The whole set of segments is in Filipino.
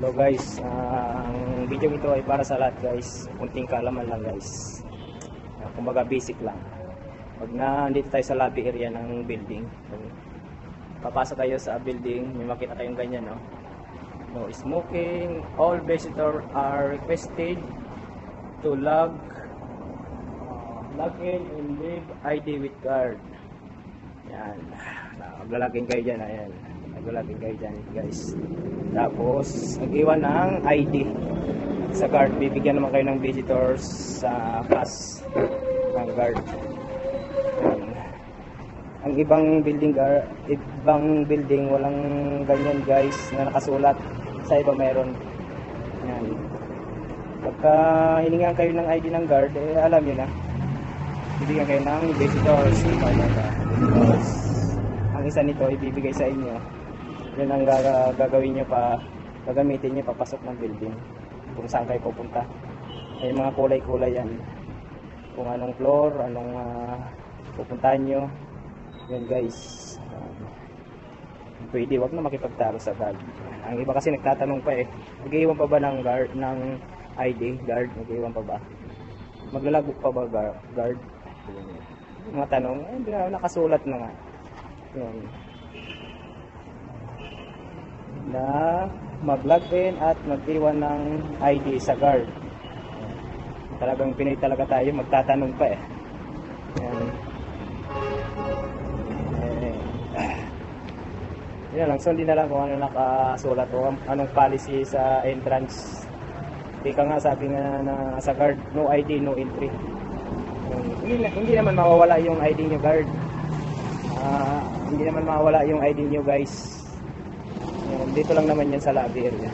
Hello guys, ang video ito ay para sa lahat guys. Kunting kaalaman lang guys. Kumbaga basic lang. Pag nandito tayo sa lobby area ng building, papasok kayo sa building, may makita kayong ganyan, no? No smoking. All visitors are requested to log in and leave ID with guard. Yan. Maglalagin kayo dyan, ayan. Maglalagin kayo dyan guys. Tapos mag-iwan ng ID sa guard. Bibigyan naman kayo ng visitors sa pass ng guard. Ang ibang building walang ganyan guys na nakasulat. Sa iba meron. Yan. Pagka hiningan kayo ng ID ng guard, alam nyo na, bibigyan kayo ng visitors. Ang isa nito ibibigay sa inyo. Yun ang gagawin nyo gagamitin nyo papasok ng building kung saan kayo pupunta. May mga kulay-kulay yan, kung anong floor, anong pupuntahan nyo. Yun guys, pwede wag na makipagtalo sa guard. Ang iba kasi nagtatanong pa mag-iwan pa ba ng guard, ng ID guard, mag-iwan pa ba, maglalagok pa ba guard? Mga tanong, nakasulat na nga yun, na mag-log in at mag-iwan ng ID sa guard. Talagang Pinoy talaga tayo, magtatanong pa yan. Yan lang, sundin na lang kung ano nakasulat o anong policy sa entrance. Ika nga sabi nga na sa guard, no ID, no entry. Hindi naman mawawala yung ID nyo guard. Hindi naman mawawala yung ID nyo guys. Dito lang naman yan sa lobby area.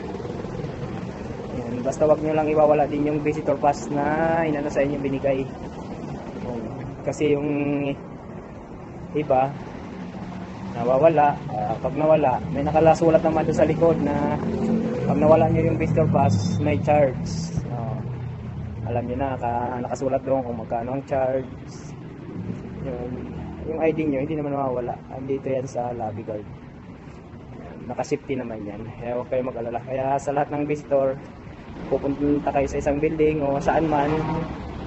Yan, basta wag nyo lang iwawala din yung visitor pass na inano sa inyo binigay. Kasi yung iba nawawala, pag nawala may nakalasulat naman doon sa likod na pag nawala nyo yung visitor pass may charge. Alam nyo na, nakasulat doon kung magkano ang charge. Yung ID nyo hindi naman mawawala, andito yan sa lobby guard. Naka-safety naman yan, kaya huwag kayo mag-alala. Kaya sa lahat ng visitor, pupunta kayo sa isang building o saan man,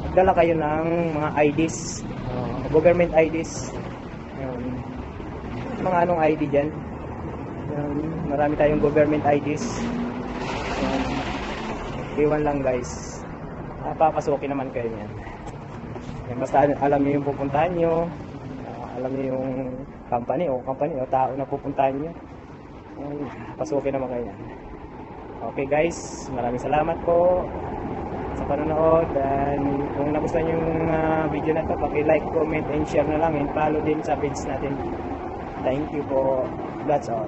magdala kayo ng mga IDs, government IDs. Mga anong ID dyan, marami tayong government IDs. Iwan lang guys, papasukin naman kayo yan. Basta alam nyo yung pupuntahan nyo, alam nyo yung company o tao na pupuntahan nyo, pasukin naman kayo yan. Okay guys, maraming salamat po sa panonood, and kung nagustuhan nyo yung video na to, paki-like, comment, and share na lang, and follow din sa page natin. Thank you po. That's all.